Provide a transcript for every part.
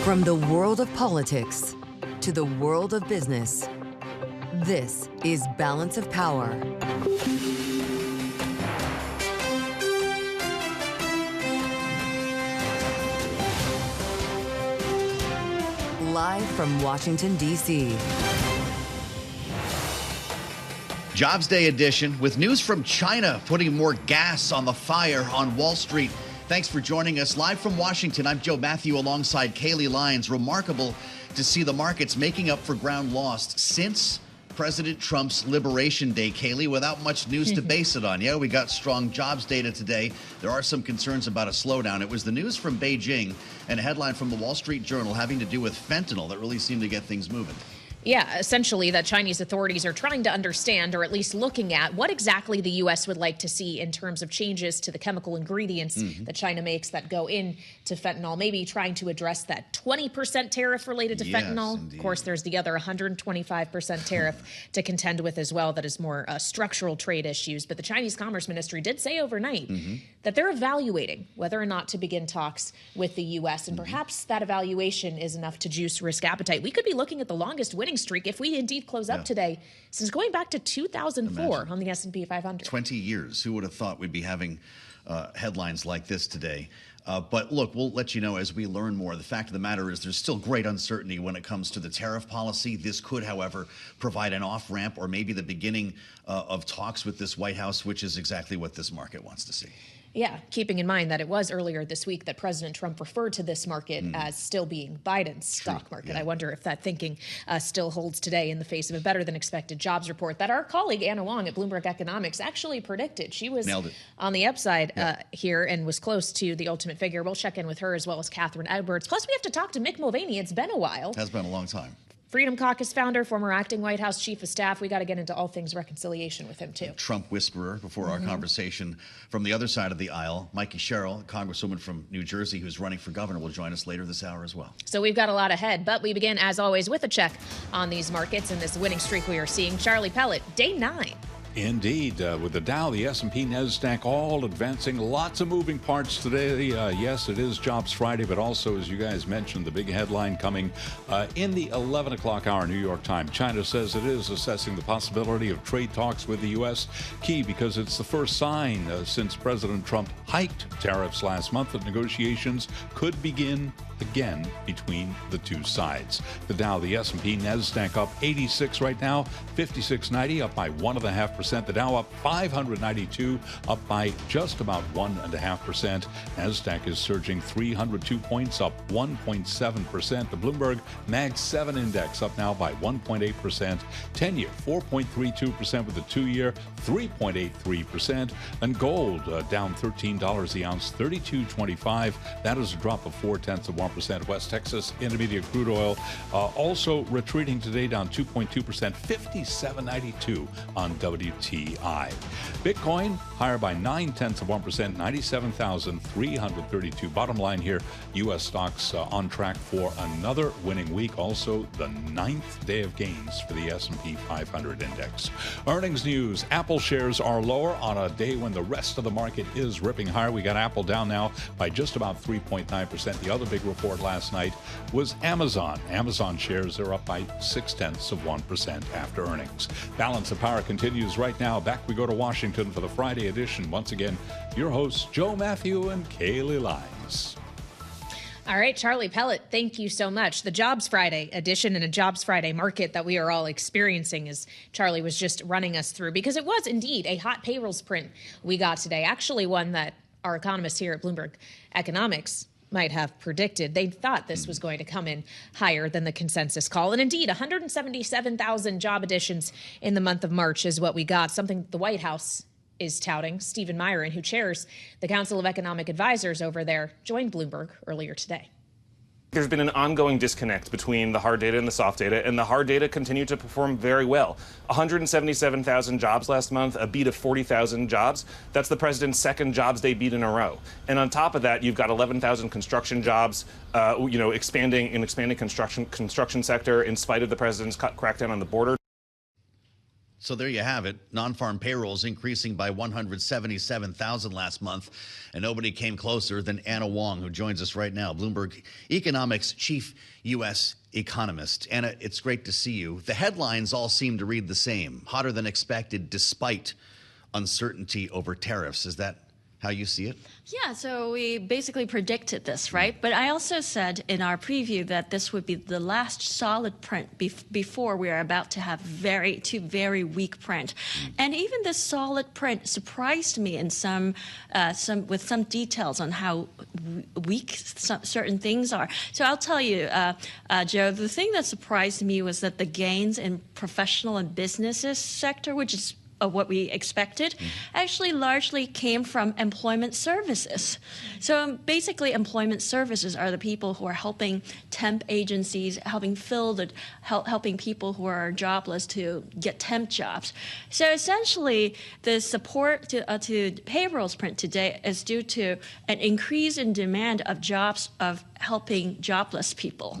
From the world of politics to the world of business, this is Balance of Power. Live from Washington, D.C. Jobs Day edition with news from China putting more gas on the fire on Wall Street. Thanks for joining us live from Washington. I'm Joe Mathieu alongside Kailey, Leinz. Remarkable to see the markets making up for ground lost since President Trump's Liberation Day, Kailey, without much news to base it on. Yeah, we got strong jobs data today. There are some concerns about a slowdown. It was the news from Beijing and a headline from the Wall Street Journal having to do with fentanyl that really seemed to get things moving. Yeah, essentially that Chinese authorities are trying to understand, or at least looking at, what exactly the U.S. would like to see in terms of changes to the chemical ingredients that China makes that go into fentanyl, maybe trying to address that 20% tariff related to fentanyl. Indeed. Of course, there's the other 125% tariff to contend with as well that is more structural trade issues. But the Chinese Commerce Ministry did say overnight that they're evaluating whether or not to begin talks with the U.S. And perhaps that evaluation is enough to juice risk appetite. We could be looking at the longest winning streak if we indeed close up today since going back to 2004 on the S&P 500. 20 years. Who would have thought we'd be having headlines like this today? But look, we'll let you know as we learn more. The fact of the matter is there's still great uncertainty when it comes to the tariff policy. This could, however, provide an off-ramp or maybe the beginning of talks with this White House, which is exactly what this market wants to see. Yeah, keeping in mind that it was earlier this week that President Trump referred to this market as still being Biden's stock market. Yeah. I wonder if that thinking still holds today in the face of a better than expected jobs report that our colleague Anna Wong at Bloomberg Economics actually predicted. She was on the upside here and was close to the ultimate figure. We'll check in with her as well as Kathryn Edwards. Plus, we have to talk to Mick Mulvaney. It's been a while. Has been a long time. Freedom Caucus founder, former acting White House chief of staff. We got to get into all things reconciliation with him, too. Trump whisperer before our conversation. From the other side of the aisle, Mikie Sherrill, Congresswoman from New Jersey who's running for governor, will join us later this hour as well. So we've got a lot ahead, but we begin, as always, with a check on these markets and this winning streak we are seeing. Charlie Pellet, day 9. Indeed, with the Dow, the S&P, NASDAQ all advancing. Lots of moving parts today. Yes, it is Jobs Friday, but also, as you guys mentioned, the big headline coming in the 11 o'clock hour New York time. China says it is assessing the possibility of trade talks with the U.S. Key because it's the first sign since President Trump hiked tariffs last month that negotiations could begin again between the two sides. The Dow, the S&P, NASDAQ up 86 right now, 56.90, up by 1.5%. The Dow up 592, up by just about 1.5%. NASDAQ is surging 302 points, up 1.7%. The Bloomberg Mag 7 index up now by 1.8%. 10-year 4.32% with the 2-year 3.83%. And gold down $13 the ounce, 32.25. That is a drop of 0.4%. West Texas Intermediate crude oil also retreating today, down 2.2%, 57.92 on WTI. Bitcoin higher by 0.9%, 97,332. Bottom line here, U.S. stocks on track for another winning week. Also, the 9th day of gains for the S&P 500 index. Earnings news: Apple shares are lower on a day when the rest of the market is ripping higher. We got Apple down now by just about 3.9%. The other big report last night was Amazon. Amazon shares are up by 0.6% after earnings. Balance of Power continues right now. Back we go to Washington for the Friday edition. Once again, your hosts Joe Mathieu and Kailey Leinz. All right, Charlie Pellet, thank you so much. The Jobs Friday edition and a Jobs Friday market that we are all experiencing, as Charlie was just running us through, because it was indeed a hot payrolls print we got today. Actually, one that our economists here at Bloomberg Economics might have predicted. They thought this was going to come in higher than the consensus call. And indeed, 177,000 job additions in the month of March is what we got, something the White House is touting. Stephen Myron, who chairs the Council of Economic Advisors over there, joined Bloomberg earlier today. There's been an ongoing disconnect between the hard data and the soft data, and the hard data continue to perform very well. 177,000 jobs last month, a beat of 40,000 jobs. That's the president's second jobs day beat in a row. And on top of that, you've got 11,000 construction jobs, expanding construction sector in spite of the president's crackdown on the border. So there you have it. Non-farm payrolls increasing by 177,000 last month, and nobody came closer than Anna Wong, who joins us right now, Bloomberg Economics chief U.S. economist. Anna, it's great to see you. The headlines all seem to read the same: hotter than expected despite uncertainty over tariffs. Is that how you see it? Yeah, so we basically predicted this, right? But I also said in our preview that this would be the last solid print before we are about to have two very weak print. And even this solid print surprised me in some details on how weak certain things are. So I'll tell you, Joe, the thing that surprised me was that the gains in professional and businesses sector, which is what we expected, actually largely came from employment services. So basically, employment services are the people who are helping temp agencies, helping people who are jobless to get temp jobs. So essentially, the support to payrolls print today is due to an increase in demand of jobs of helping jobless people.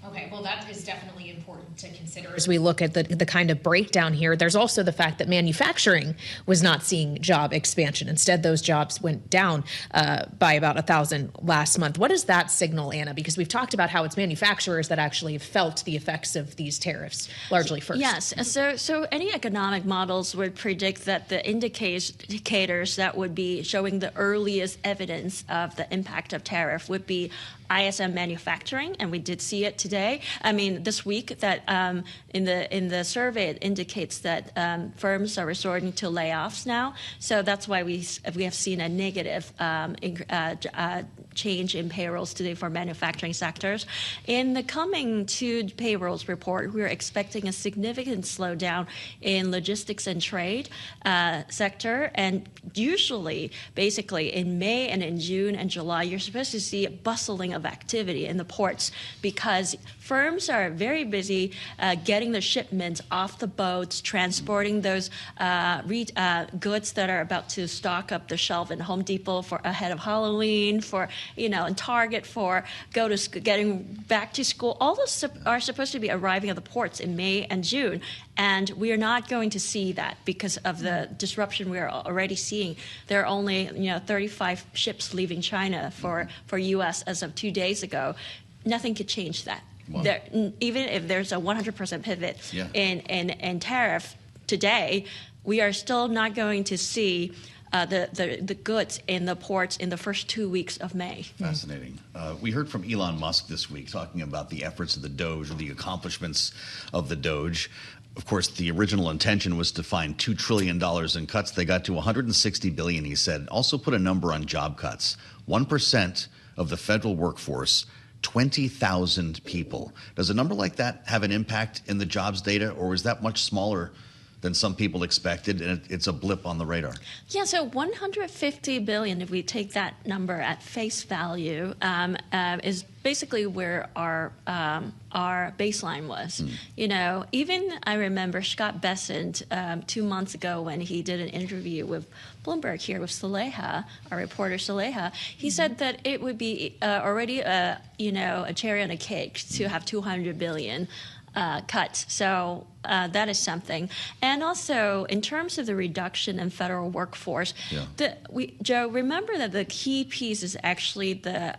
Okay, well, that is definitely important to consider as we look at the kind of breakdown here. There's also the fact that manufacturing was not seeing job expansion. Instead, those jobs went down by about 1,000 last month. What does that signal, Anna? Because we've talked about how it's manufacturers that actually have felt the effects of these tariffs largely first. Yes, so any economic models would predict that the indicators that would be showing the earliest evidence of the impact of tariff would be ISM manufacturing, and we did see it today. I mean, this week, that in the survey, it indicates that firms are resorting to layoffs now. So that's why we have seen a negative change in payrolls today for manufacturing sectors. In the coming two payrolls report, we're expecting a significant slowdown in logistics and trade sector. And usually, basically, in May and in June and July, you're supposed to see a bustling of activity in the ports because firms are very busy getting the shipments off the boats, transporting those goods that are about to stock up the shelf in Home Depot for ahead of Halloween, and Target for getting back to school. All those are supposed to be arriving at the ports in May and June. And we are not going to see that because of the disruption we are already seeing. There are only 35 ships leaving China for U.S. as of 2 days ago. Nothing could change that. Wow. Even if there's a 100% pivot in tariff today, we are still not going to see the goods in the ports in the first 2 weeks of May. Fascinating. We heard from Elon Musk this week talking about the efforts of the Doge, or the accomplishments of the Doge. Of course, the original intention was to find $2 trillion in cuts. They got to $160 billion, he said. Also put a number on job cuts. 1% of the federal workforce, 20,000 people. Does a number like that have an impact in the jobs data, or is that much smaller than some people expected, and it's a blip on the radar? Yeah, so $150 billion, if we take that number at face value, is basically where our baseline was. Even I remember Scott Bessent 2 months ago when he did an interview with Bloomberg here with Saleha, our reporter Saleha, he said that it would be already a cherry on a cake to have 200 billion cuts. So that is something. And also, in terms of the reduction in federal workforce, Joe, remember that the key piece is actually the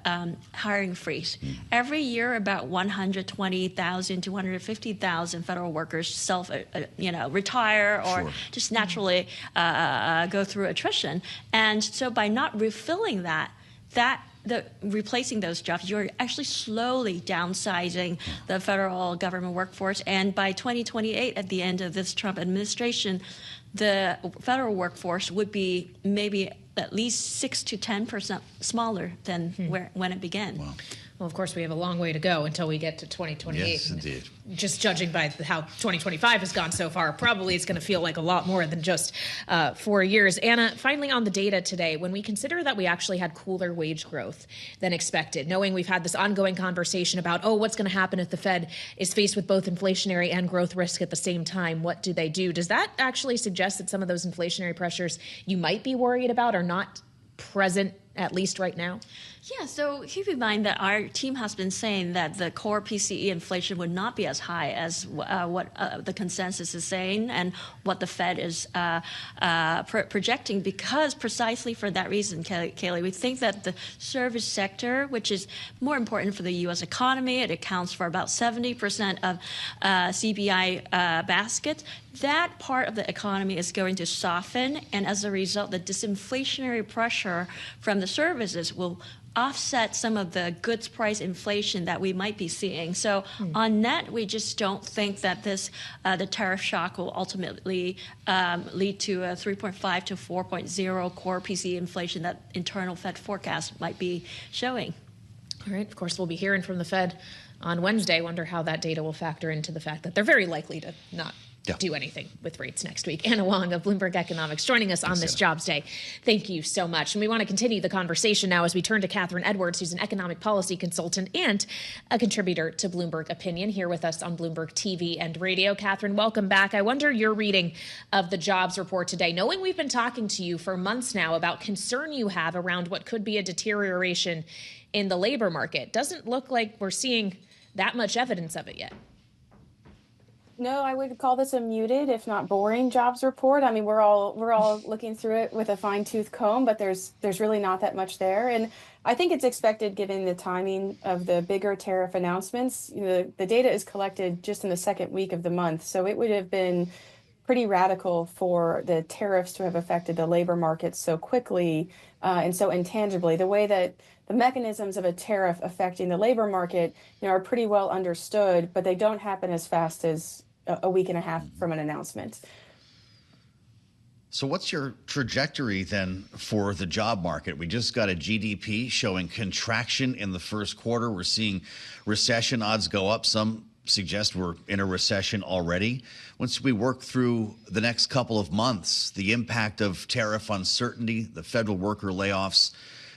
hiring freeze. Every year, about 120,000 to 150,000 federal workers retire or just naturally go through attrition. And so by not refilling replacing those jobs, you're actually slowly downsizing the federal government workforce. And by 2028, at the end of this Trump administration, the federal workforce would be maybe at least 6 to 10% smaller than when it began. Wow. Well, of course, we have a long way to go until we get to 2028. Yes, indeed. Just judging by how 2025 has gone so far, probably it's going to feel like a lot more than just 4 years. Anna, finally on the data today, when we consider that we actually had cooler wage growth than expected, knowing we've had this ongoing conversation about, what's going to happen if the Fed is faced with both inflationary and growth risk at the same time? What do they do? Does that actually suggest that some of those inflationary pressures you might be worried about are not present, at least right now? Yeah, so keep in mind that our team has been saying that the core PCE inflation would not be as high as what the consensus is saying and what the Fed is projecting, because precisely for that reason, Kailey, we think that the service sector, which is more important for the U.S. economy, it accounts for about 70% of CPI basket, that part of the economy is going to soften, and as a result, the disinflationary pressure from the services will offset some of the goods price inflation that we might be seeing. So on net, we just don't think that this the tariff shock will ultimately lead to a 3.5 to 4.0 core PCE inflation that internal Fed forecast might be showing. All right. Of course, we'll be hearing from the Fed on Wednesday. Wonder how that data will factor into the fact that they're very likely to not do anything with rates next week. Anna Wong of Bloomberg Economics joining us on this Jobs Day. Thank you so much. And we want to continue the conversation now as we turn to Kathryn Edwards, who's an economic policy consultant and a contributor to Bloomberg Opinion, here with us on Bloomberg TV and radio. Kathryn, welcome back. I wonder your reading of the jobs report today, knowing we've been talking to you for months now about concern you have around what could be a deterioration in the labor market. Doesn't look like we're seeing that much evidence of it yet. No, I would call this a muted, if not boring, jobs report. I mean, we're all looking through it with a fine-tooth comb, but there's really not that much there. And I think it's expected, given the timing of the bigger tariff announcements. You know, the data is collected just in the second week of the month, so it would have been pretty radical for the tariffs to have affected the labor market so quickly and so intangibly. The way that the mechanisms of a tariff affecting the labor market, are pretty well understood, but they don't happen as fast as a week and a half from an announcement. So what's your trajectory then for the job market? We just got a GDP showing contraction in the first quarter. We're seeing recession odds go up. Some suggest we're in a recession already. Once we work through the next couple of months, the impact of tariff uncertainty, the federal worker layoffs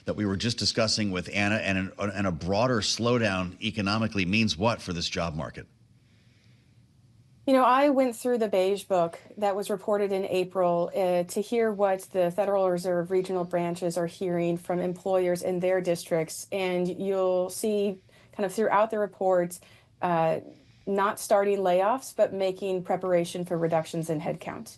that we were just discussing with Anna, and a broader slowdown economically means what for this job market? I went through the Beige Book that was reported in April to hear what the Federal Reserve regional branches are hearing from employers in their districts. And you'll see kind of throughout the report, not starting layoffs, but making preparation for reductions in headcount.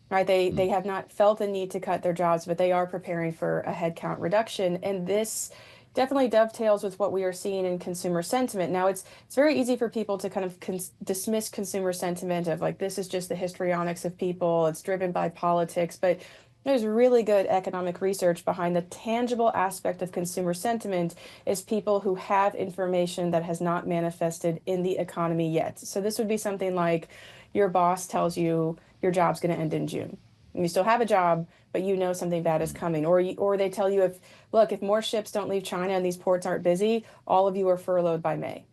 Right? They have not felt the need to cut their jobs, but they are preparing for a headcount reduction. And this definitely dovetails with what we are seeing in consumer sentiment. Now, it's very easy for people to kind of dismiss consumer sentiment of like, this is just the histrionics of people, it's driven by politics, but there's really good economic research behind the tangible aspect of consumer sentiment is people who have information that has not manifested in the economy yet. So this would be something like your boss tells you your job's going to end in June. You still have a job, but something bad is coming. Or they tell you, if more ships don't leave China and these ports aren't busy, all of you are furloughed by May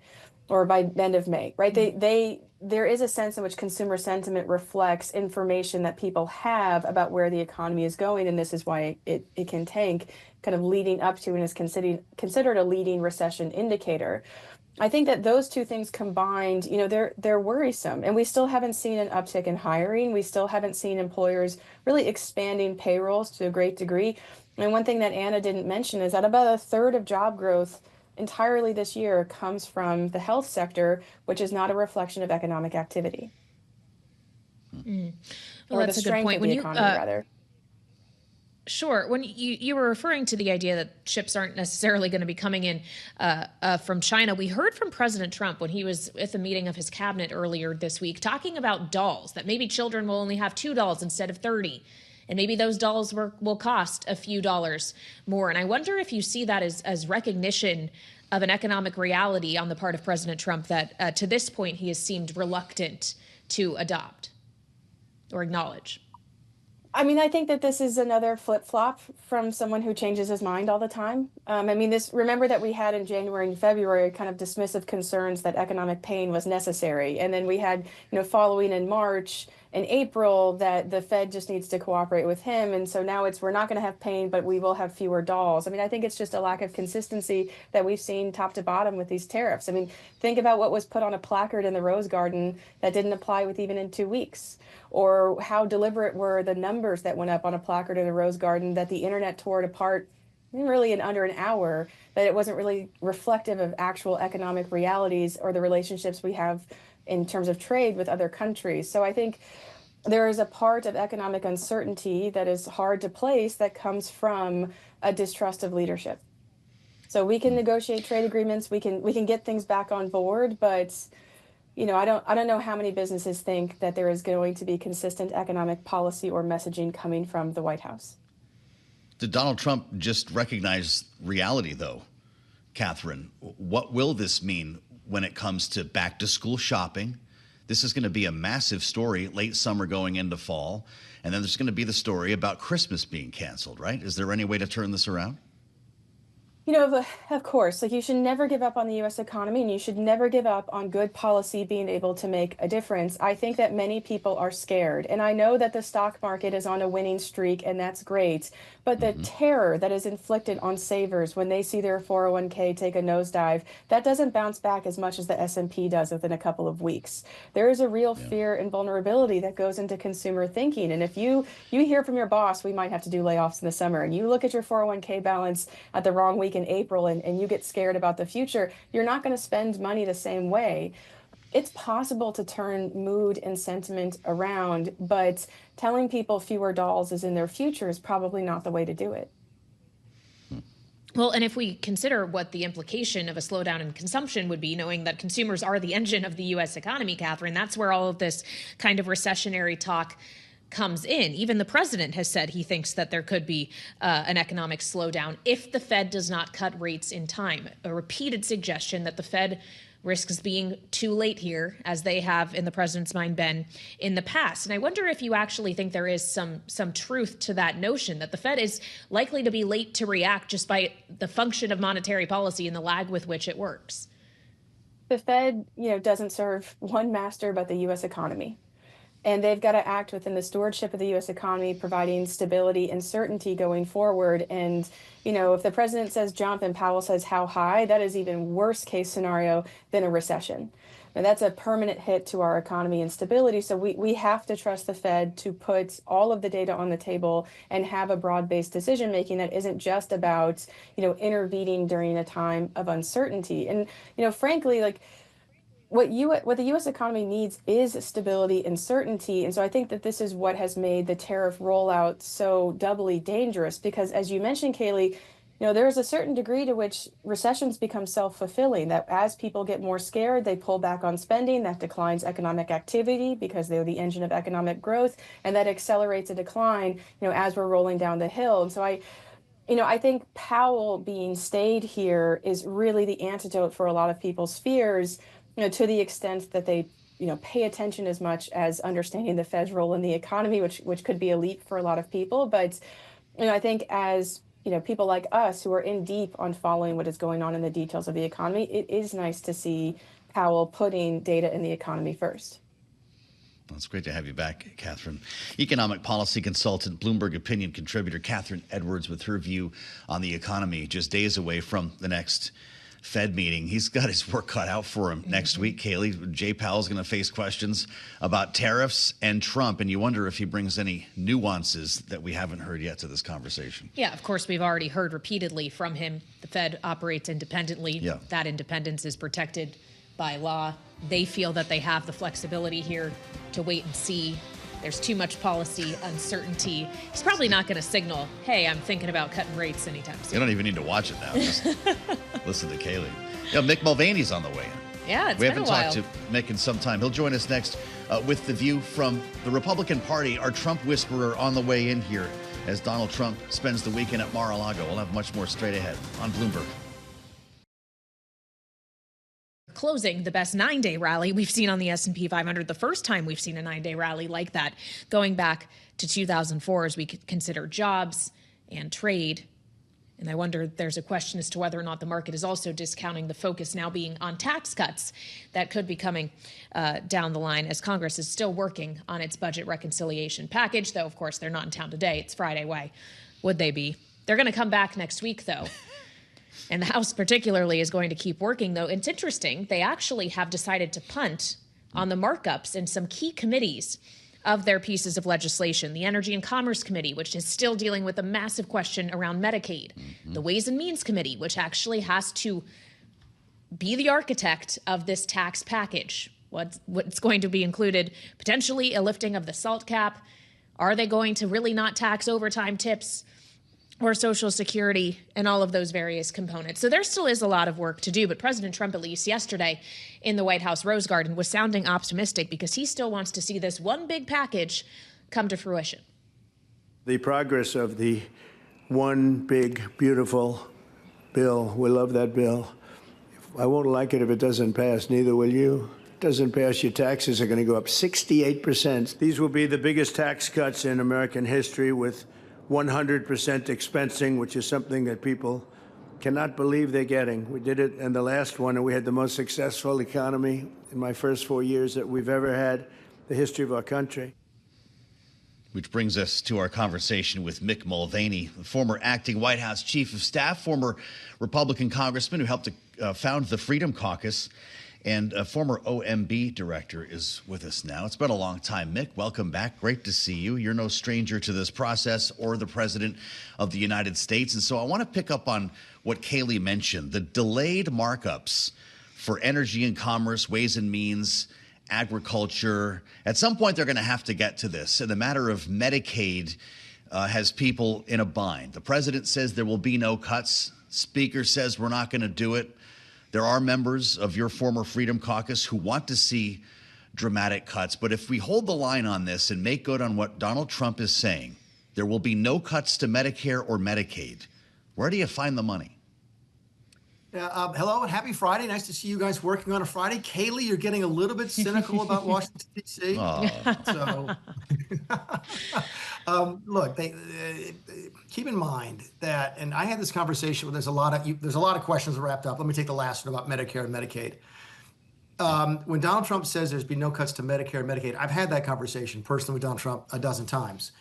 or by end of May, right? There is a sense in which consumer sentiment reflects information that people have about where the economy is going, and this is why it can tank kind of leading up to and is considered a leading recession indicator. I think that those two things combined, they're worrisome. And we still haven't seen an uptick in hiring. We still haven't seen employers really expanding payrolls to a great degree. And one thing that Anna didn't mention is that about a third of job growth entirely this year comes from the health sector, which is not a reflection of economic activity. Well, or that's the a good strength point. of When the you economy, rather. Sure. When you were referring to the idea that ships aren't necessarily going to be coming in from China, we heard from President Trump when he was at the meeting of his cabinet earlier this week talking about dolls, that maybe children will only have 2 dolls instead of 30. And maybe those dolls will cost a few dollars more. And I wonder if you see that as recognition of an economic reality on the part of President Trump that to this point he has seemed reluctant to adopt or acknowledge. I mean, I think that this is another flip-flop from someone who changes his mind all the time. Remember that we had in January and February kind of dismissive concerns that economic pain was necessary. And then we had, following in March and April that the Fed just needs to cooperate with him. And so now we're not going to have pain, but we will have fewer dolls. I think it's just a lack of consistency that we've seen top to bottom with these tariffs. Think about what was put on a placard in the Rose Garden that didn't apply even in 2 weeks. Or how deliberate were the numbers that went up on a placard in the Rose Garden that the internet tore it apart really in under an hour, that it wasn't really reflective of actual economic realities or the relationships we have in terms of trade with other countries. So I think there is a part of economic uncertainty that is hard to place that comes from a distrust of leadership. So we can negotiate trade agreements, we can get things back on board, but I don't know how many businesses think that there is going to be consistent economic policy or messaging coming from the White House. Did Donald Trump just recognize reality, though, Kathryn? What will this mean when it comes to back to school shopping? This is going to be a massive story late summer going into fall. And then there's going to be the story about Christmas being canceled, right? Is there any way to turn this around? Of course, you should never give up on the U.S. economy, and you should never give up on good policy being able to make a difference. I think that many people are scared, and I know that the stock market is on a winning streak, and that's great. But the terror that is inflicted on savers when they see their 401k take a nosedive, that doesn't bounce back as much as the S&P does within a couple of weeks. There is a real fear and vulnerability that goes into consumer thinking. And if you hear from your boss, we might have to do layoffs in the summer, and you look at your 401k balance at the wrong week in April and you get scared about the future, you're not going to spend money the same way. It's possible to turn mood and sentiment around, but telling people fewer dollars is in their future is probably not the way to do it. Well, and if we consider what the implication of a slowdown in consumption would be, knowing that consumers are the engine of the U.S. economy, Kathryn, that's where all of this kind of recessionary talk comes in. Even the president has said he thinks that there could be an economic slowdown if the Fed does not cut rates in time. A repeated suggestion that the Fed risks being too late here, as they have, in the president's mind, been in the past. And I wonder if you actually think there is some truth to that notion, that the Fed is likely to be late to react just by the function of monetary policy and the lag with which it works. The Fed, doesn't serve one master but the U.S. economy. And they've got to act within the stewardship of the U.S. economy, providing stability and certainty going forward. And, if the president says jump and Powell says how high, that is even worse case scenario than a recession. And that's a permanent hit to our economy and stability. So we have to trust the Fed to put all of the data on the table and have a broad-based decision making that isn't just about, intervening during a time of uncertainty. And, frankly, what the U.S. economy needs is stability and certainty. And so I think that this is what has made the tariff rollout so doubly dangerous, because as you mentioned, Kailey, there's a certain degree to which recessions become self-fulfilling, that as people get more scared, they pull back on spending, that declines economic activity because they're the engine of economic growth, and that accelerates a decline, as we're rolling down the hill. And so I think Powell being stayed here is really the antidote for a lot of people's fears, to the extent that they, pay attention as much as understanding the Fed's role in the economy, which could be a leap for a lot of people. But, I think as, people like us who are in deep on following what is going on in the details of the economy, it is nice to see Powell putting data in the economy first. Well, it's great to have you back, Kathryn. Economic policy consultant, Bloomberg opinion contributor Kathryn Edwards with her view on the economy, just days away from the next Fed meeting. He's got his work cut out for him next week, Kailey. Jay Powell's going to face questions about tariffs and Trump, and you wonder if he brings any nuances that we haven't heard yet to this conversation. Yeah, of course, we've already heard repeatedly from him. The Fed operates independently. Yeah. That independence is protected by law. They feel that they have the flexibility here to wait and see. There's too much policy uncertainty. He's probably not going to signal, hey, I'm thinking about cutting rates anytime soon. You don't even need to watch it now. Just listen to Kailey. Mick Mulvaney's on the way in. Yeah, we haven't talked to Mick in some time. He'll join us next with the view from the Republican Party, our Trump whisperer on the way in here as Donald Trump spends the weekend at Mar-a-Lago. We'll have much more straight ahead on Bloomberg. Closing the best 9-day rally we've seen on the S&P 500, the first time we've seen a 9-day rally like that, going back to 2004 as we consider jobs and trade. And I wonder, there's a question as to whether or not the market is also discounting the focus now being on tax cuts that could be coming down the line as Congress is still working on its budget reconciliation package, though, of course, they're not in town today. It's Friday. Why would they be? They're going to come back next week, though. And the House particularly is going to keep working, though. It's interesting. They actually have decided to punt on the markups in some key committees of their pieces of legislation. The Energy and Commerce Committee, which is still dealing with a massive question around Medicaid. The Ways and Means Committee, which actually has to be the architect of this tax package. What's going to be included? Potentially a lifting of the SALT cap. Are they going to really not tax overtime tips or Social Security and all of those various components? So there still is a lot of work to do, but President Trump, at least yesterday in the White House Rose Garden, was sounding optimistic because he still wants to see this one big package come to fruition. The progress of the one big, beautiful bill, we love that bill. I won't like it if it doesn't pass, neither will you. Doesn't pass, your taxes are going to go up 68%. These will be the biggest tax cuts in American history, with 100% expensing, which is something that people cannot believe they're getting. We did it in the last one, and we had the most successful economy in my first 4 years that we've ever had in the history of our country. Which brings us to our conversation with Mick Mulvaney, the former acting White House chief of staff, former Republican congressman who helped to found the Freedom Caucus, and a former OMB director is with us now. It's been a long time. Mick, welcome back. Great to see you. You're no stranger to this process or the president of the United States. And so I want to pick up on what Kailey mentioned, the delayed markups for energy and commerce, ways and means, agriculture. At some point, they're going to have to get to this. And the matter of Medicaid has people in a bind. The president says there will be no cuts. Speaker says we're not going to do it. There are members of your former Freedom Caucus who want to see dramatic cuts. But if we hold the line on this and make good on what Donald Trump is saying, there will be no cuts to Medicare or Medicaid. Where do you find the money? Hello and happy Friday. Nice to see you guys working on a Friday. Kailey, you're getting a little bit cynical about Washington, D.C. So, look, keep in mind that, and I had this conversation. There's a lot of questions wrapped up. Let me take the last one about Medicare and Medicaid. When Donald Trump says there's been no cuts to Medicare and Medicaid, I've had that conversation personally with Donald Trump a dozen times.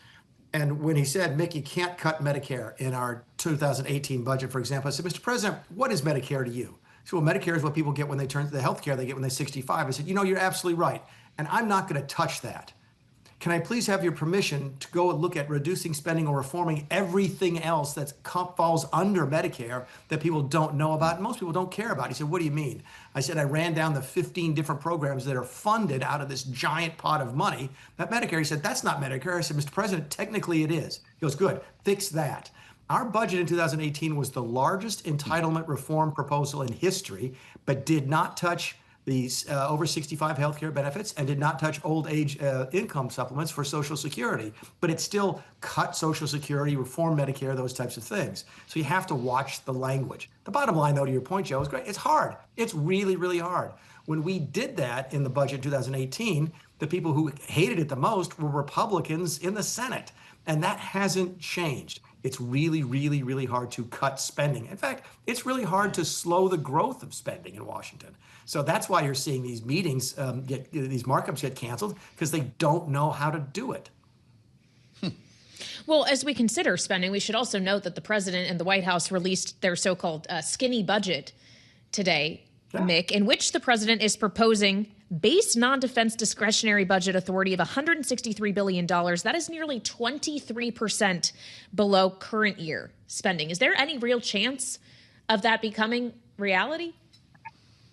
And when he said, Mick, you can't cut Medicare in our 2018 budget, for example, I said, Mr. President, what is Medicare to you? He said, well, Medicare is what people get when they turn to the health care they get when they're 65. I said, you know, you're absolutely right. And I'm not going to touch that. Can I please have your permission to go and look at reducing spending or reforming everything else that falls under Medicare that people don't know about and most people don't care about? He said, what do you mean? I said, I ran down the 15 different programs that are funded out of this giant pot of money. That Medicare, he said, that's not Medicare. I said, Mr. President, technically it is. He goes, good, fix that. Our budget in 2018 was the largest entitlement reform proposal in history, but did not touch these over 65 healthcare benefits and did not touch old age income supplements for Social Security. But it still cut Social Security, reform Medicare, those types of things. So you have to watch the language. The bottom line, though, to your point, Joe, is great. It's hard. It's really, really hard. When we did that in the budget in 2018, the people who hated it the most were Republicans in the Senate. And that hasn't changed. It's really, really, really hard to cut spending. In fact, it's really hard to slow the growth of spending in Washington. So that's why you're seeing these meetings, these markups get canceled, because they don't know how to do it. Well, as we consider spending, we should also note that the president and the White House released their so-called skinny budget today, Mick, in which the president is proposing base non-defense discretionary budget authority of $163 billion. That is nearly 23% below current year spending. Is there any real chance of that becoming reality?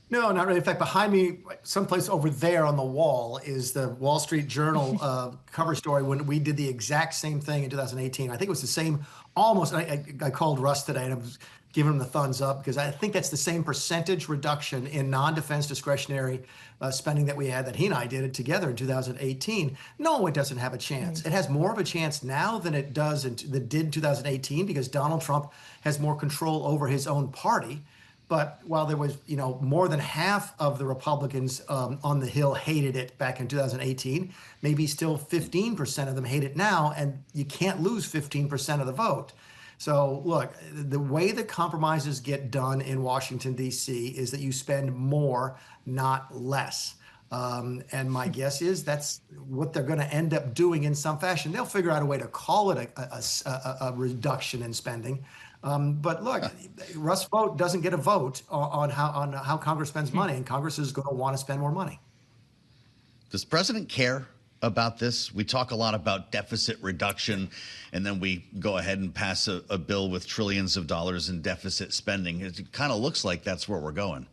No, not really. In fact, behind me, someplace over there on the wall, is the Wall Street Journal cover story when we did the exact same thing in 2018. I think it was the same, almost. I called Russ today and I was giving him the thumbs up because I think that's the same percentage reduction in non-defense discretionary spending that we had, that he and I did it together in 2018. No, it doesn't have a chance. It has more of a chance now than it did in 2018 because Donald Trump has more control over his own party. But while there was, more than half of the Republicans on the Hill hated it back in 2018, maybe still 15% of them hate it now, and you can't lose 15% of the vote. So look, the way that compromises get done in Washington, D.C. is that you spend more, not less. And my guess is that's what they're going to end up doing in some fashion. They'll figure out a way to call it a reduction in spending. But look, Russ Vogt doesn't get a vote on how Congress spends money, and Congress is going to want to spend more money. Does the president care about this? We talk a lot about deficit reduction, and then we go ahead and pass a bill with trillions of dollars in deficit spending. It kind of looks like that's where we're going.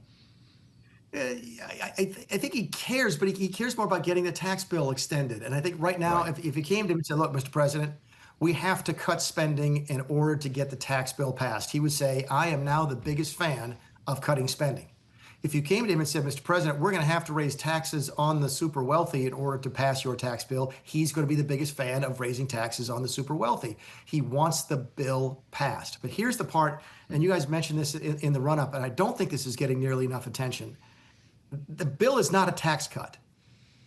I think he cares, but he cares more about getting the tax bill extended. And I think right now, if he came to him and said, look, Mr. President, we have to cut spending in order to get the tax bill passed, he would say, I am now the biggest fan of cutting spending. If you came to him and said, Mr. President, we're going to have to raise taxes on the super wealthy in order to pass your tax bill, he's going to be the biggest fan of raising taxes on the super wealthy. He wants the bill passed. But here's the part, and you guys mentioned this in the run-up, and I don't think this is getting nearly enough attention. The bill is not a tax cut.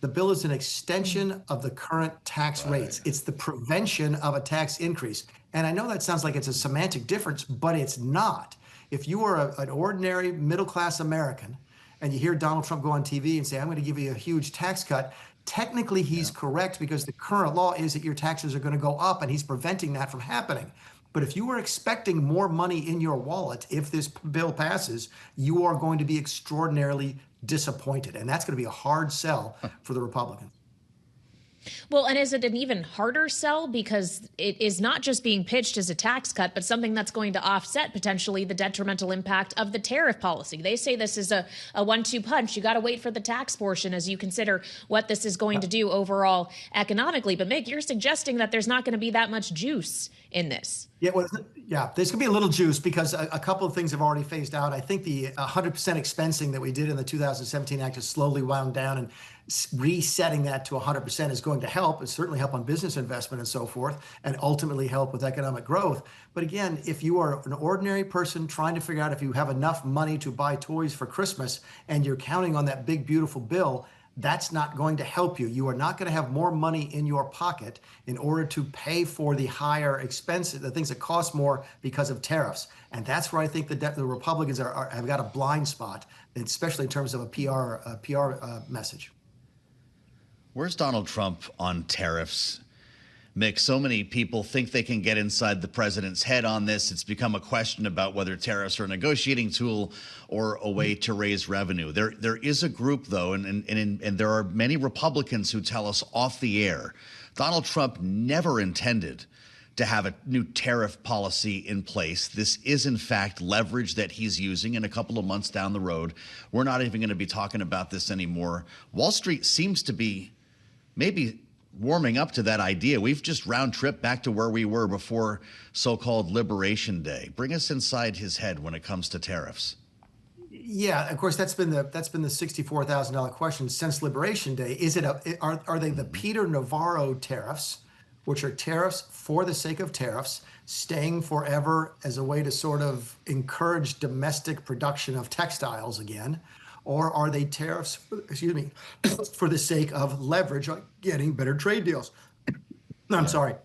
The bill is an extension of the current tax rates. It's the prevention of a tax increase. And I know that sounds like it's a semantic difference, but it's not. If you are an ordinary middle-class American and you hear Donald Trump go on TV and say, I'm going to give you a huge tax cut, technically he's correct because the current law is that your taxes are going to go up and he's preventing that from happening. But if you were expecting more money in your wallet, if this bill passes, you are going to be extraordinarily disappointed. And that's going to be a hard sell for the Republicans. Well, and is it an even harder sell because it is not just being pitched as a tax cut, but something that's going to offset potentially the detrimental impact of the tariff policy? They say this is a 1-2 punch. You got to wait for the tax portion as you consider what this is going to do overall economically. But Mick, you're suggesting that there's not going to be that much juice in this. Yeah, well, there's going to be a little juice because a couple of things have already phased out. I think the 100% expensing that we did in the 2017 Act has slowly wound down, and resetting that to 100% is going to help. It's certainly help on business investment and so forth, and ultimately help with economic growth. But again, if you are an ordinary person trying to figure out if you have enough money to buy toys for Christmas and you're counting on that big, beautiful bill, that's not going to help you. You are not going to have more money in your pocket in order to pay for the higher expenses, the things that cost more because of tariffs. And that's where I think the Republicans have got a blind spot, especially in terms of a PR message. Where's Donald Trump on tariffs? Mick, so many people think they can get inside the president's head on this. It's become a question about whether tariffs are a negotiating tool or a way to raise revenue. There is a group, though, and there are many Republicans who tell us off the air, Donald Trump never intended to have a new tariff policy in place. This is, in fact, leverage that he's using. In a couple of months down the road, we're not even going to be talking about this anymore. Wall Street seems to be maybe warming up to that idea. We've just round trip back to where we were before so-called Liberation Day. Bring us inside his head when it comes to tariffs. Yeah, of course, that's been the $64,000 question since Liberation Day. Is it are they the Peter Navarro tariffs, which are tariffs for the sake of tariffs, staying forever as a way to sort of encourage domestic production of textiles again? Or are they tariffs, for the sake of leverage on getting better trade deals? I'm sorry.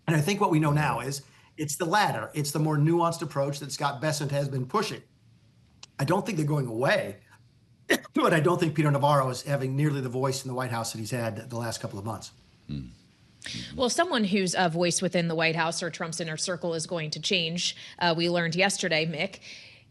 And I think what we know now is it's the latter. It's the more nuanced approach that Scott Bessent has been pushing. I don't think they're going away, but I don't think Peter Navarro is having nearly the voice in the White House that he's had the last couple of months. Well, someone whose voice within the White House or Trump's inner circle is going to change, we learned yesterday, Mick,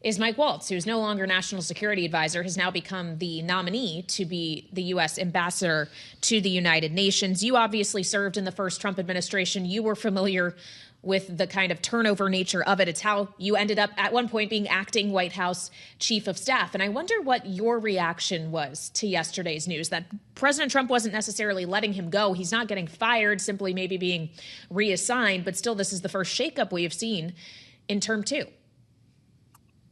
is Mike Waltz, who's no longer national security advisor, has now become the nominee to be the U.S. ambassador to the United Nations. You obviously served in the first Trump administration. You were familiar with the kind of turnover nature of it. It's how you ended up at one point being acting White House chief of staff. And I wonder what your reaction was to yesterday's news that President Trump wasn't necessarily letting him go. He's not getting fired, simply maybe being reassigned. But still, this is the first shakeup we have seen in term 2.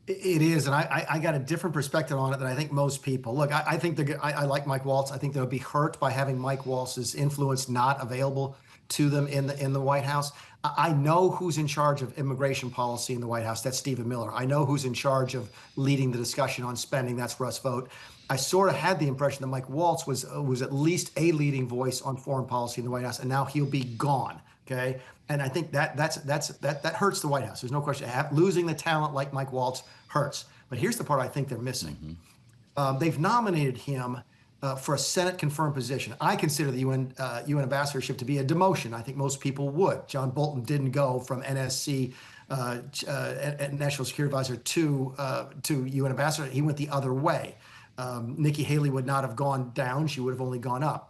It is, and I got a different perspective on it than I think most people. Look, I think I like Mike Waltz. I think they'll be hurt by having Mike Waltz's influence not available to them in the White House. I know who's in charge of immigration policy in the White House. That's Stephen Miller. I know who's in charge of leading the discussion on spending. That's Russ Vought. I sort of had the impression that Mike Waltz was at least a leading voice on foreign policy in the White House, and now he'll be gone. Okay, and I think that hurts the White House. There's no question. Losing the talent like Mike Waltz hurts. But here's the part I think they're missing. They've nominated him for a Senate-confirmed position. I consider the UN ambassadorship to be a demotion. I think most people would. John Bolton didn't go from NSC, National Security Advisor, to UN ambassador. He went the other way. Nikki Haley would not have gone down. She would have only gone up.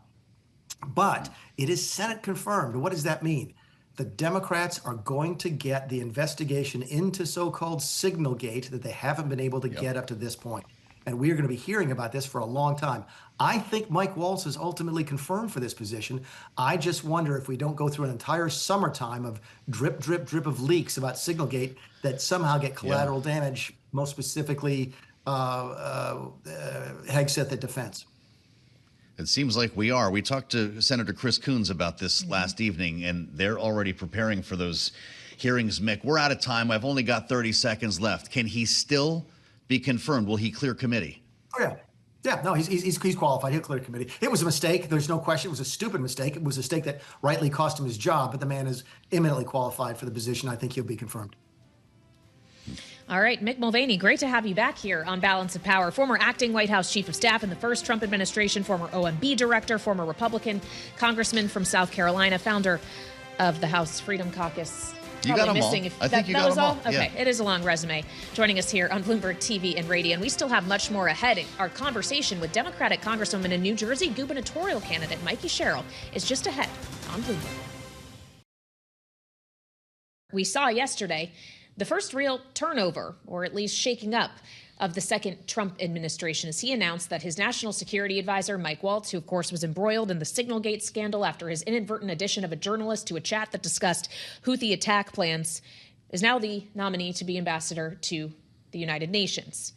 But it is Senate confirmed. What does that mean? The Democrats are going to get the investigation into so-called Signalgate that they haven't been able to get up to this point. And we are going to be hearing about this for a long time. I think Mike Waltz is ultimately confirmed for this position. I just wonder if we don't go through an entire summertime of drip, drip, drip of leaks about Signalgate that somehow get collateral damage, most specifically Hegseth at Defense. It seems like we are. We talked to Senator Chris Coons about this last evening, and they're already preparing for those hearings. Mick, we're out of time. I've only got 30 seconds left. Can he still be confirmed? Will he clear committee? Oh, yeah. Yeah, no, he's qualified. He'll clear committee. It was a mistake. There's no question. It was a stupid mistake. It was a mistake that rightly cost him his job, but the man is eminently qualified for the position. I think he'll be confirmed. All right, Mick Mulvaney, great to have you back here on Balance of Power. Former acting White House chief of staff in the first Trump administration, former OMB director, former Republican congressman from South Carolina, founder of the House Freedom Caucus. You got them all. I think you got them all. Okay, it is a long resume. Joining us here on Bloomberg TV and radio, and we still have much more ahead. Our conversation with Democratic Congresswoman and New Jersey gubernatorial candidate Mikie Sherrill is just ahead on Bloomberg. We saw yesterday the first real turnover, or at least shaking up, of the second Trump administration as he announced that his national security advisor, Mike Waltz, who of course was embroiled in the Signalgate scandal after his inadvertent addition of a journalist to a chat that discussed Houthi attack plans, is now the nominee to be ambassador to the United Nations,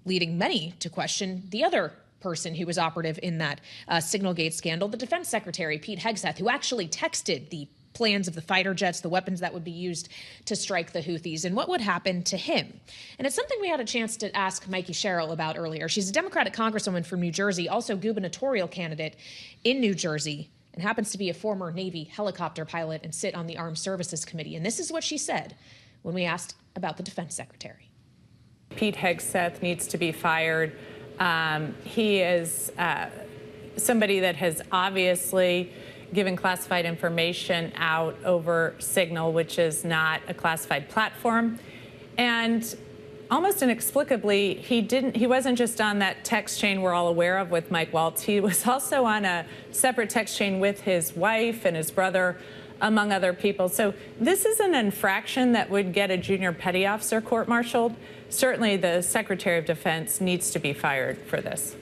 leading many to question the other person who was operative in that Signalgate scandal, the Defense Secretary, Pete Hegseth, who actually texted the plans of the fighter jets, the weapons that would be used to strike the Houthis, and what would happen to him. And it's something we had a chance to ask Mikie Sherrill about earlier. She's a Democratic congresswoman from New Jersey, also gubernatorial candidate in New Jersey, and happens to be a former Navy helicopter pilot and sit on the Armed Services Committee. And this is what she said when we asked about the Defense Secretary. Pete Hegseth needs to be fired. He is somebody that has obviously given classified information out over Signal, which is not a classified platform. And almost inexplicably, he wasn't just on that text chain we're all aware of with Mike Waltz. He was also on a separate text chain with his wife and his brother, among other people. So this is an infraction that would get a junior petty officer court-martialed. Certainly the Secretary of Defense needs to be fired for this.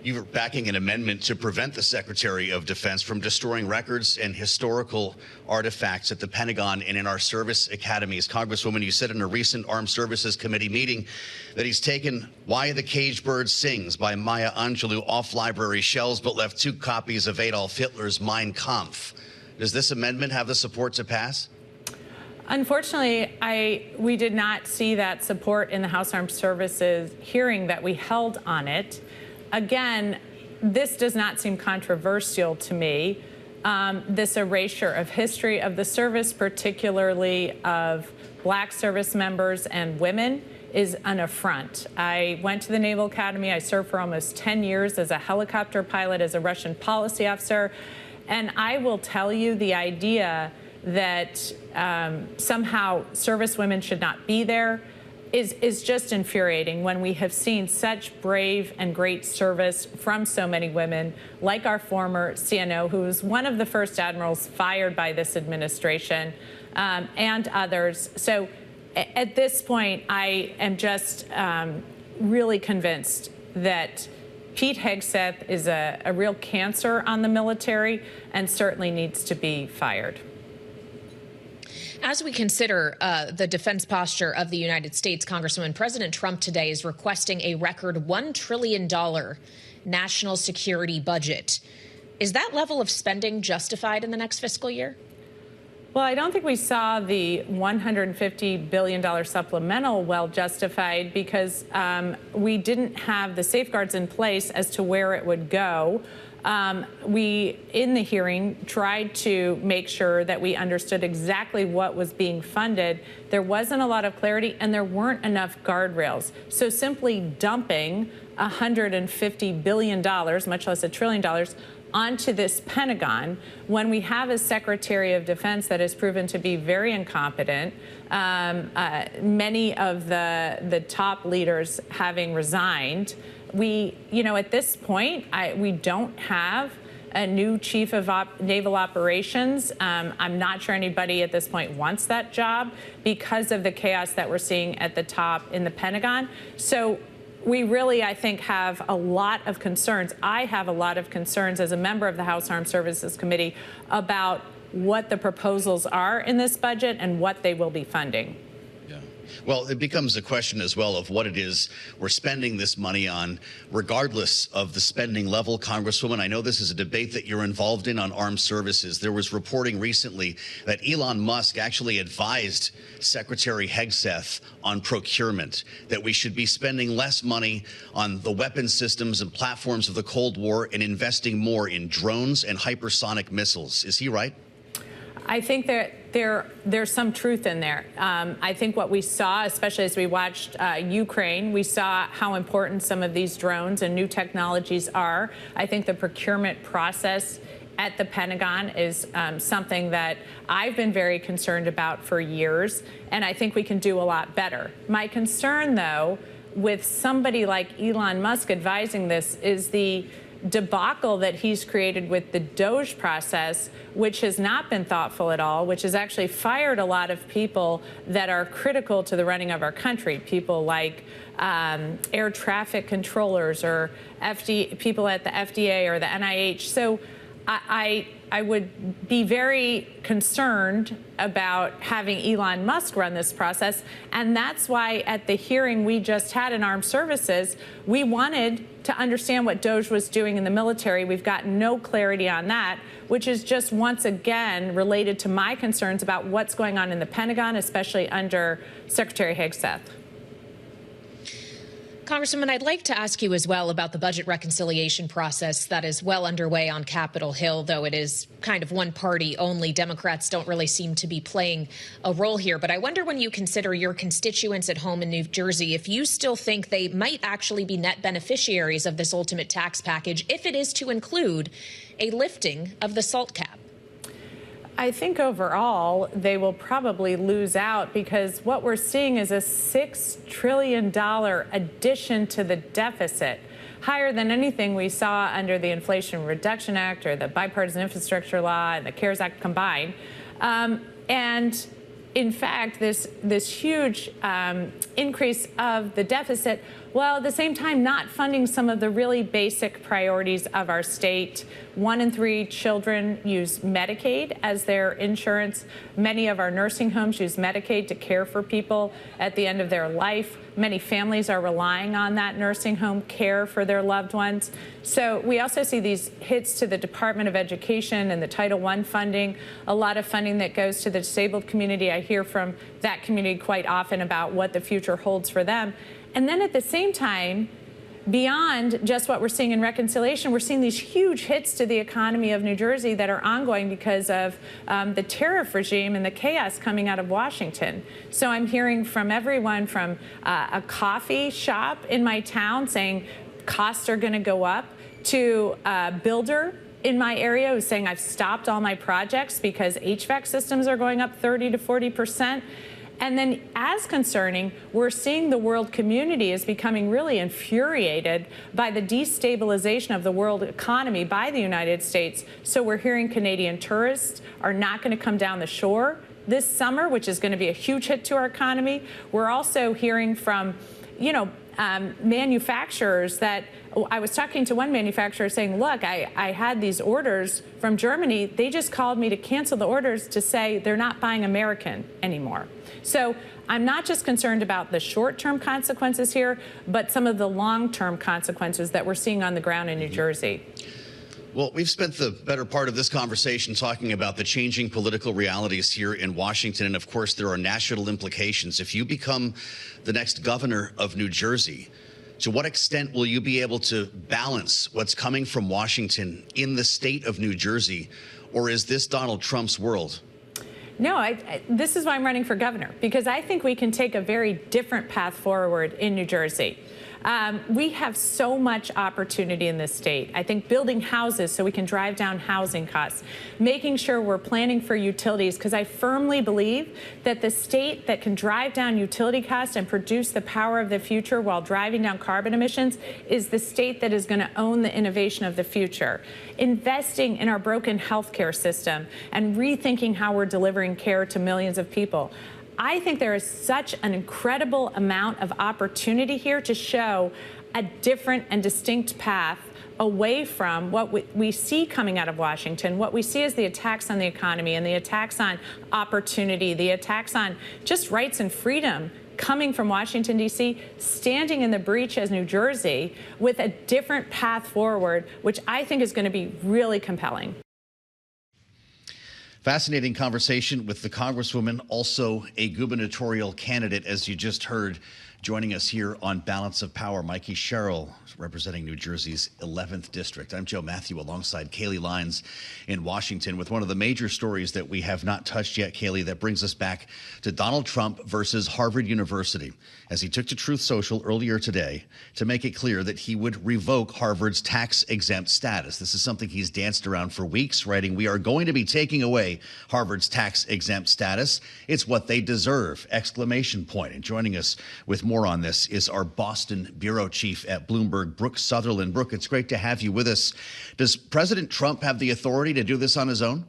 You're backing an amendment to prevent the Secretary of Defense from destroying records and historical artifacts at the Pentagon and in our service academies. Congresswoman, you said in a recent Armed Services Committee meeting that he's taken Why the Caged Bird Sings by Maya Angelou off library shelves, but left 2 copies of Adolf Hitler's Mein Kampf. Does this amendment have the support to pass? Unfortunately, we did not see that support in the House Armed Services hearing that we held on it. Again, this does not seem controversial to me. This erasure of history of the service, particularly of Black service members and women, is an affront. I went to the Naval Academy. I served for almost 10 years as a helicopter pilot, as a Russian policy officer. And I will tell you, the idea that somehow service women should not be there is just infuriating when we have seen such brave and great service from so many women, like our former CNO, who was one of the first admirals fired by this administration, and others. So at this point, I am just really convinced that Pete Hegseth is a real cancer on the military and certainly needs to be fired. As we consider the defense posture of the United States, Congresswoman, President Trump today is requesting a record $1 trillion national security budget. Is that level of spending justified in the next fiscal year? Well, I don't think we saw the $150 billion supplemental well justified because we didn't have the safeguards in place as to where it would go. We, in the hearing, tried to make sure that we understood exactly what was being funded. There wasn't a lot of clarity, and there weren't enough guardrails. So simply dumping $150 billion, much less $1 trillion, onto this Pentagon, when we have a Secretary of Defense that has proven to be very incompetent, many of the top leaders having resigned, at this point, we don't have a new chief of naval operations. I'm not sure anybody at this point wants that job because of the chaos that we're seeing at the top in the Pentagon. So we really, I think, have a lot of concerns. I have a lot of concerns as a member of the House Armed Services Committee about what the proposals are in this budget and what they will be funding. Well, it becomes a question as well of what it is we're spending this money on, regardless of the spending level. Congresswoman, I know this is a debate that you're involved in on armed services. There was reporting recently that Elon Musk actually advised Secretary Hegseth on procurement, that we should be spending less money on the weapon systems and platforms of the Cold War and investing more in drones and hypersonic missiles. Is he right? I think that there's some truth in there. I think what we saw, especially as we watched Ukraine, we saw how important some of these drones and new technologies are. I think the procurement process at the Pentagon is something that I've been very concerned about for years, and I think we can do a lot better. My concern, though, with somebody like Elon Musk advising this is the debacle that he's created with the DOGE process, which has not been thoughtful at all, which has actually fired a lot of people that are critical to the running of our country, people like air traffic controllers or people at the FDA or the NIH. So I would be very concerned about having Elon Musk run this process. And that's why at the hearing we just had in Armed Services, we wanted to understand what DOGE was doing in the military. We've got no clarity on that, which is just once again related to my concerns about what's going on in the Pentagon, especially under Secretary Hegseth. Congresswoman, I'd like to ask you as well about the budget reconciliation process that is well underway on Capitol Hill, though it is kind of one party only. Democrats don't really seem to be playing a role here. But I wonder, when you consider your constituents at home in New Jersey, if you still think they might actually be net beneficiaries of this ultimate tax package, if it is to include a lifting of the SALT cap. I think overall they will probably lose out, because what we're seeing is a $6 trillion addition to the deficit, higher than anything we saw under the Inflation Reduction Act or the Bipartisan Infrastructure Law and the CARES Act combined. And in fact, this huge increase of the deficit, while at the same time not funding some of the really basic priorities of our state. 1 in 3 children use Medicaid as their insurance. Many of our nursing homes use Medicaid to care for people at the end of their life. Many families are relying on that nursing home care for their loved ones. So we also see these hits to the Department of Education and the Title I funding, a lot of funding that goes to the disabled community. I hear from that community quite often about what the future holds for them. And then at the same time, beyond just what we're seeing in reconciliation, we're seeing these huge hits to the economy of New Jersey that are ongoing because of the tariff regime and the chaos coming out of Washington. So I'm hearing from everyone from a coffee shop in my town saying costs are going to go up, to a builder in my area who's saying I've stopped all my projects because HVAC systems are going up 30 to 40%. And then, as concerning, we're seeing the world community is becoming really infuriated by the destabilization of the world economy by the United States. So we're hearing Canadian tourists are not going to come down the shore this summer, which is going to be a huge hit to our economy. We're also hearing from, manufacturers that I was talking to one manufacturer saying, look, I had these orders from Germany. They just called me to cancel the orders to say they're not buying American anymore. So I'm not just concerned about the short-term consequences here, but some of the long-term consequences that we're seeing on the ground in New Jersey. Well, we've spent the better part of this conversation talking about the changing political realities here in Washington. And of course, there are national implications. If you become the next governor of New Jersey, to what extent will you be able to balance what's coming from Washington in the state of New Jersey? Or is this Donald Trump's world? No, this is why I'm running for governor, because I think we can take a very different path forward in New Jersey. We have so much opportunity in this state. I think building houses so we can drive down housing costs, making sure we're planning for utilities, because I firmly believe that the state that can drive down utility costs and produce the power of the future while driving down carbon emissions is the state that is going to own the innovation of the future. Investing in our broken healthcare system and rethinking how we're delivering care to millions of people. I think there is such an incredible amount of opportunity here to show a different and distinct path away from what we see coming out of Washington. What we see is the attacks on the economy and the attacks on opportunity, the attacks on just rights and freedom coming from Washington, D.C., standing in the breach as New Jersey with a different path forward, which I think is going to be really compelling. Fascinating conversation with the Congresswoman, also a gubernatorial candidate, as you just heard, joining us here on Balance of Power, Mikie Sherrill, representing New Jersey's 11th District. I'm Joe Mathieu alongside Kailey Leinz in Washington with one of the major stories that we have not touched yet, Kailey, that brings us back to Donald Trump versus Harvard University, as he took to Truth Social earlier today to make it clear that he would revoke Harvard's tax-exempt status. This is something he's danced around for weeks, writing, "We are going to be taking away Harvard's tax-exempt status. It's what they deserve!" Exclamation point. And joining us with more on this is our Boston bureau chief at Bloomberg, Brooke Sutherland. Brooke, it's great to have you with us. Does President Trump have the authority to do this on his own?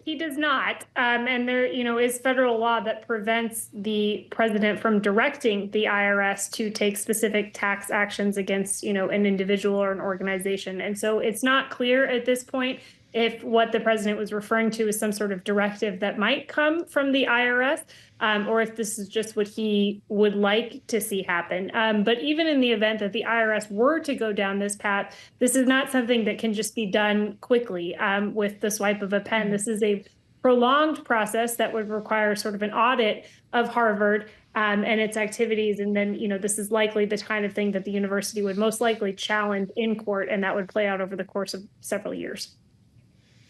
He does not. And there, is federal law that prevents the president from directing the IRS to take specific tax actions against, an individual or an organization. And so it's not clear at this point if what the president was referring to is some sort of directive that might come from the IRS, or if this is just what he would like to see happen. But even in the event that the IRS were to go down this path, this is not something that can just be done quickly with the swipe of a pen. This is a prolonged process that would require sort of an audit of Harvard and its activities. And then, this is likely the kind of thing that the university would most likely challenge in court, and that would play out over the course of several years.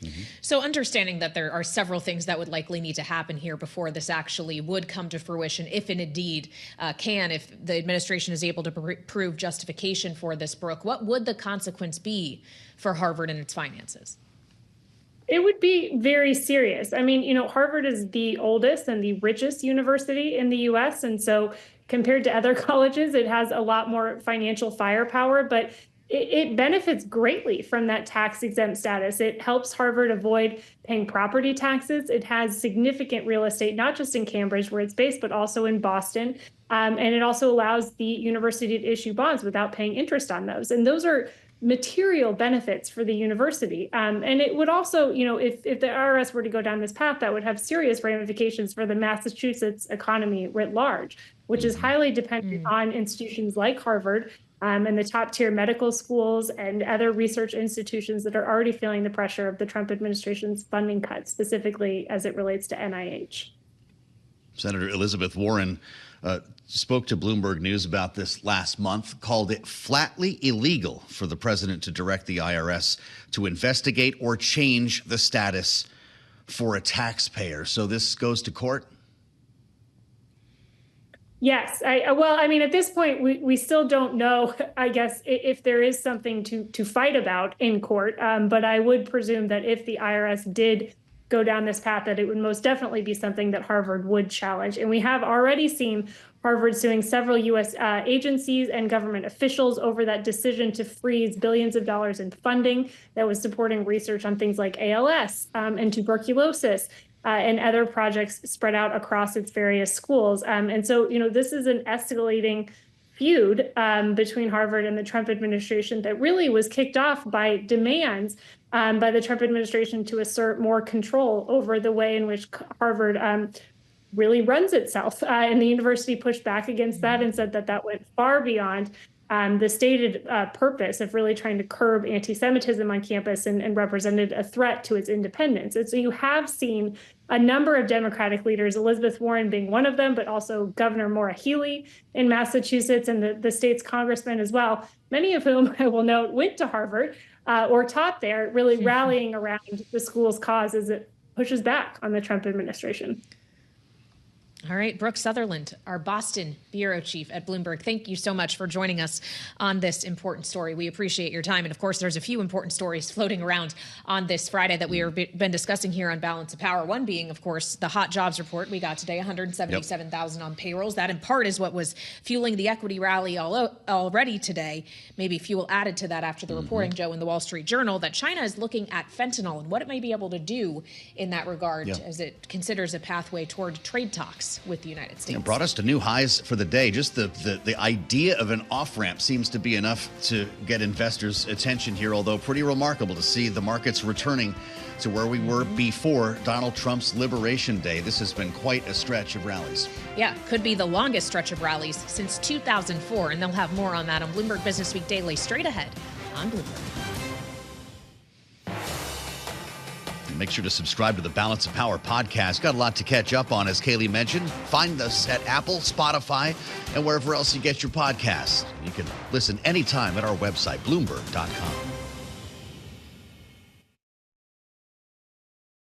Mm-hmm. So understanding that there are several things that would likely need to happen here before this actually would come to fruition, if it indeed if the administration is able to prove justification for this, Brooke, what would the consequence be for Harvard and its finances? It would be very serious. I mean, Harvard is the oldest and the richest university in the U.S. And so compared to other colleges, it has a lot more financial firepower, but it benefits greatly from that tax-exempt status. It helps Harvard avoid paying property taxes. It has significant real estate, not just in Cambridge, where it's based, but also in Boston. And it also allows the university to issue bonds without paying interest on those. And those are material benefits for the university. And it would also, if the IRS were to go down this path, that would have serious ramifications for the Massachusetts economy writ large, which is highly dependent on institutions like Harvard and the top tier medical schools and other research institutions that are already feeling the pressure of the Trump administration's funding cuts, specifically as it relates to NIH. Senator Elizabeth Warren spoke to Bloomberg News about this last month, called it flatly illegal for the president to direct the IRS to investigate or change the status for a taxpayer. So this goes to court? Yes. At this point, we still don't know, I guess, if there is something to fight about in court. But I would presume that if the IRS did go down this path, that it would most definitely be something that Harvard would challenge. And we have already seen Harvard suing several U.S. agencies and government officials over that decision to freeze billions of dollars in funding that was supporting research on things like ALS and tuberculosis. And other projects spread out across its various schools. And so, this is an escalating feud between Harvard and the Trump administration that really was kicked off by demands by the Trump administration to assert more control over the way in which Harvard really runs itself. And the university pushed back against that and said that went far beyond the stated purpose of really trying to curb anti-Semitism on campus and represented a threat to its independence. And so you have seen a number of Democratic leaders, Elizabeth Warren being one of them, but also Governor Maura Healey in Massachusetts and the state's congressmen as well, many of whom, I will note, went to Harvard or taught there, really rallying around the school's cause as it pushes back on the Trump administration. All right, Brooke Sutherland, our Boston bureau chief at Bloomberg, thank you so much for joining us on this important story. We appreciate your time. And of course, there's a few important stories floating around on this Friday that we have been discussing here on Balance of Power. One being, of course, the hot jobs report we got today, 177,000 on payrolls. That in part is what was fueling the equity rally already today. Maybe fuel added to that after the reporting, Joe, in the Wall Street Journal, that China is looking at fentanyl and what it may be able to do in that regard as it considers a pathway toward trade talks with the United States. It brought us to new highs for the day. Just the idea of an off-ramp seems to be enough to get investors' attention here, although pretty remarkable to see the markets returning to where we were before Donald Trump's Liberation Day. This has been quite a stretch of rallies. Yeah, could be the longest stretch of rallies since 2004, and they'll have more on that on Bloomberg Business Week Daily straight ahead on Bloomberg. Make sure to subscribe to the Balance of Power podcast. Got a lot to catch up on, as Kailey mentioned. Find us at Apple, Spotify, and wherever else you get your podcasts. You can listen anytime at our website, Bloomberg.com.